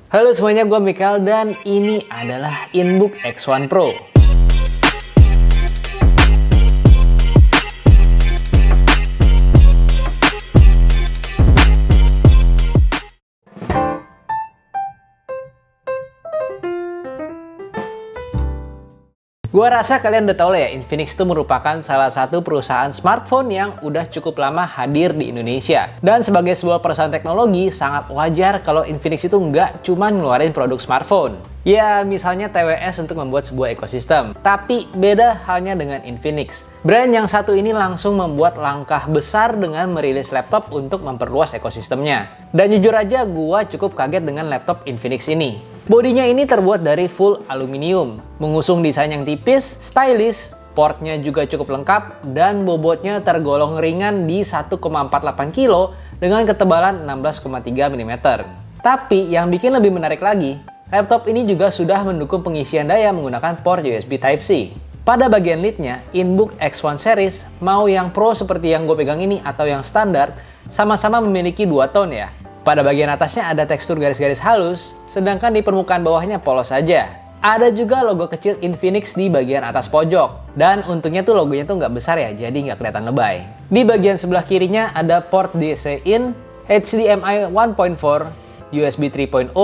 Halo semuanya, gue Mikael dan ini adalah Inbook X1 Pro. Gua rasa kalian udah tahu lah ya, Infinix itu merupakan salah satu perusahaan smartphone yang udah cukup lama hadir di Indonesia. Dan sebagai sebuah perusahaan teknologi, sangat wajar kalau Infinix itu nggak cuma ngeluarin produk smartphone. Ya, misalnya TWS untuk membuat sebuah ekosistem. Tapi beda halnya dengan Infinix. Brand yang satu ini langsung membuat langkah besar dengan merilis laptop untuk memperluas ekosistemnya. Dan jujur aja, gua cukup kaget dengan laptop Infinix ini. Bodinya ini terbuat dari full aluminium, mengusung desain yang tipis, stylish, portnya juga cukup lengkap, dan bobotnya tergolong ringan di 1,48 kg dengan ketebalan 16,3 mm. Tapi yang bikin lebih menarik lagi, laptop ini juga sudah mendukung pengisian daya menggunakan port USB Type-C. Pada bagian lidnya, Inbook X1 series, mau yang Pro seperti yang gue pegang ini atau yang standar, sama-sama memiliki dua tone ya. Pada bagian atasnya ada tekstur garis-garis halus, sedangkan di permukaan bawahnya polos saja. Ada juga logo kecil Infinix di bagian atas pojok. Dan untungnya tuh logonya tuh nggak besar ya, jadi nggak kelihatan lebay. Di bagian sebelah kirinya ada port DC-in, HDMI 1.4, USB 3.0,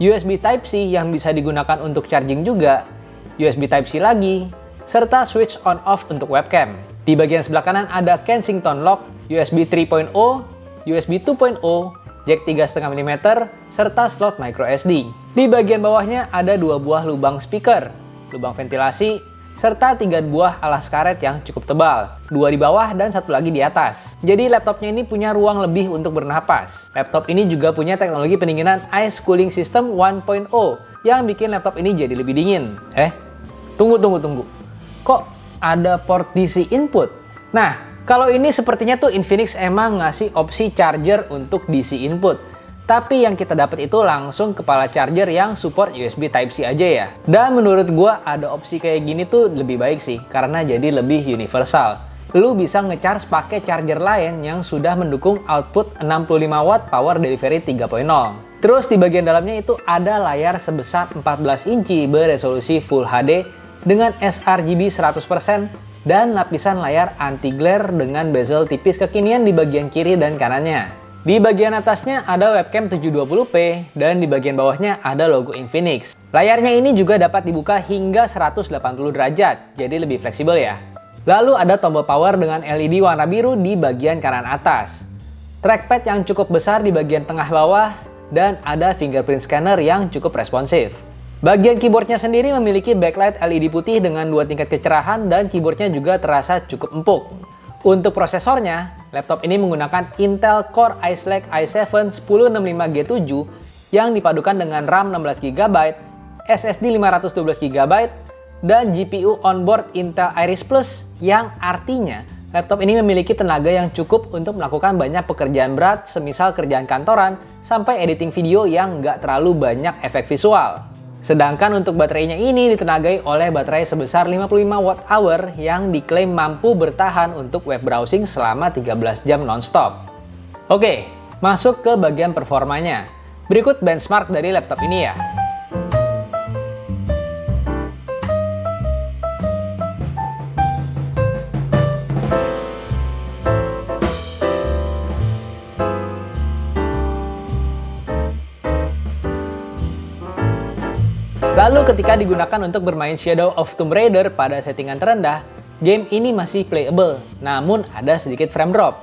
USB Type-C yang bisa digunakan untuk charging juga, USB Type-C lagi, serta switch on-off untuk webcam. Di bagian sebelah kanan ada Kensington lock, USB 3.0, USB 2.0, jack 3,5 mm, serta slot micro SD. Di bagian bawahnya ada dua buah lubang speaker, lubang ventilasi, serta 3 buah alas karet yang cukup tebal. 2 di bawah dan 1 lagi di atas. Jadi laptopnya ini punya ruang lebih untuk bernapas. Laptop ini juga punya teknologi pendinginan Ice Cooling System 1.0 yang bikin laptop ini jadi lebih dingin. Tunggu. Kok ada port DC input? Nah, kalau ini sepertinya tuh Infinix emang ngasih opsi charger untuk DC input. Tapi yang kita dapat itu langsung kepala charger yang support USB Type-C aja ya. Dan menurut gua ada opsi kayak gini tuh lebih baik sih, karena jadi lebih universal. Lu bisa ngecharge pakai charger lain yang sudah mendukung output 65 watt power delivery 3.0. Terus di bagian dalamnya itu ada layar sebesar 14 inci beresolusi Full HD dengan sRGB 100%, dan lapisan layar anti-glare dengan bezel tipis kekinian di bagian kiri dan kanannya. Di bagian atasnya ada webcam 720p dan di bagian bawahnya ada logo Infinix. Layarnya ini juga dapat dibuka hingga 180 derajat, jadi lebih fleksibel ya. Lalu ada tombol power dengan LED warna biru di bagian kanan atas. Trackpad yang cukup besar di bagian tengah bawah dan ada fingerprint scanner yang cukup responsif. Bagian keyboardnya sendiri memiliki backlight LED putih dengan 2 tingkat kecerahan dan keyboardnya juga terasa cukup empuk. Untuk prosesornya, laptop ini menggunakan Intel Core Ice Lake i7 1065G7 yang dipadukan dengan RAM 16GB, SSD 512GB, dan GPU onboard Intel Iris Plus yang artinya laptop ini memiliki tenaga yang cukup untuk melakukan banyak pekerjaan berat semisal kerjaan kantoran sampai editing video yang nggak terlalu banyak efek visual. Sedangkan untuk baterainya ini ditenagai oleh baterai sebesar 55 Wh yang diklaim mampu bertahan untuk web browsing selama 13 jam nonstop. Oke, masuk ke bagian performanya. Berikut benchmark dari laptop ini ya. Lalu ketika digunakan untuk bermain Shadow of Tomb Raider pada settingan terendah, game ini masih playable, namun ada sedikit frame drop.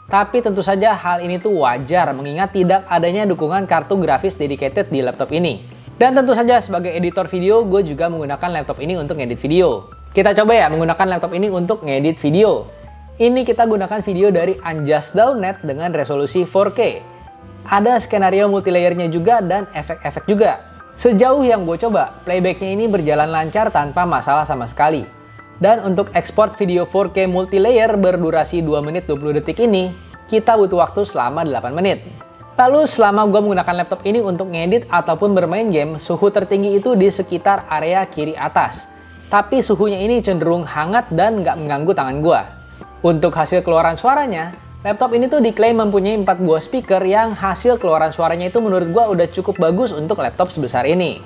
Tapi tentu saja hal ini tuh wajar mengingat tidak adanya dukungan kartu grafis dedicated di laptop ini. Dan tentu saja sebagai editor video, gue juga menggunakan laptop ini untuk ngedit video. Kita coba ya menggunakan laptop ini untuk ngedit video. Ini kita gunakan video dari Unjust.net dengan resolusi 4K. Ada skenario multilayernya juga dan efek-efek juga. Sejauh yang gue coba, playbacknya ini berjalan lancar tanpa masalah sama sekali. Dan untuk ekspor video 4K multilayer berdurasi 2 menit 20 detik ini, kita butuh waktu selama 8 menit. Lalu selama gue menggunakan laptop ini untuk ngedit ataupun bermain game, suhu tertinggi itu di sekitar area kiri atas. Tapi suhunya ini cenderung hangat dan nggak mengganggu tangan gue. Untuk hasil keluaran suaranya, Laptop ini tuh diklaim mempunyai 4 buah speaker yang hasil keluaran suaranya itu menurut gua udah cukup bagus untuk laptop sebesar ini.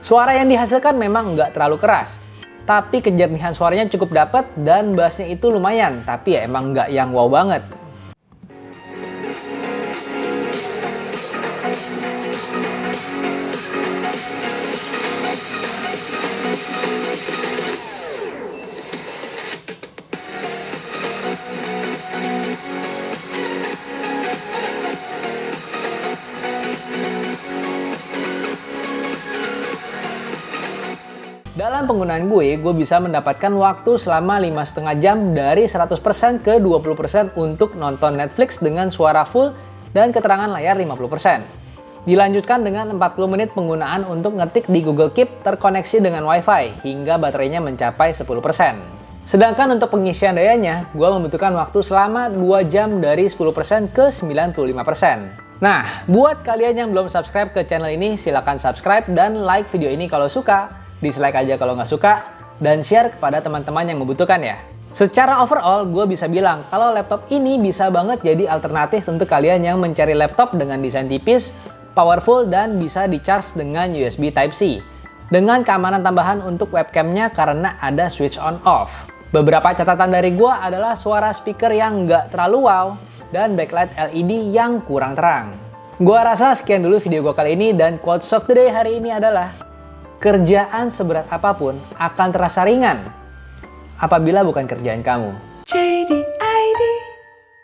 Suara yang dihasilkan memang nggak terlalu keras, tapi kejernihan suaranya cukup dapet dan bassnya itu lumayan, tapi ya emang nggak yang wow banget. Dalam penggunaan gue bisa mendapatkan waktu selama 5,5 jam dari 100% ke 20% untuk nonton Netflix dengan suara full dan keterangan layar 50%. Dilanjutkan dengan 40 menit penggunaan untuk ngetik di Google Keep terkoneksi dengan Wi-Fi hingga baterainya mencapai 10%. Sedangkan untuk pengisian dayanya, gue membutuhkan waktu selama 2 jam dari 10% ke 95%. Nah, buat kalian yang belum subscribe ke channel ini, silahkan subscribe dan like video ini kalau suka. Dislike aja kalau nggak suka, dan share kepada teman-teman yang membutuhkan ya. Secara overall, gue bisa bilang kalau laptop ini bisa banget jadi alternatif untuk kalian yang mencari laptop dengan desain tipis, powerful, dan bisa di-charge dengan USB Type-C. Dengan keamanan tambahan untuk webcamnya karena ada switch on-off. Beberapa catatan dari gue adalah suara speaker yang nggak terlalu wow, dan backlight LED yang kurang terang. Gue rasa sekian dulu video gue kali ini, dan quotes of the day hari ini adalah, kerjaan seberat apapun akan terasa ringan apabila bukan kerjaan kamu.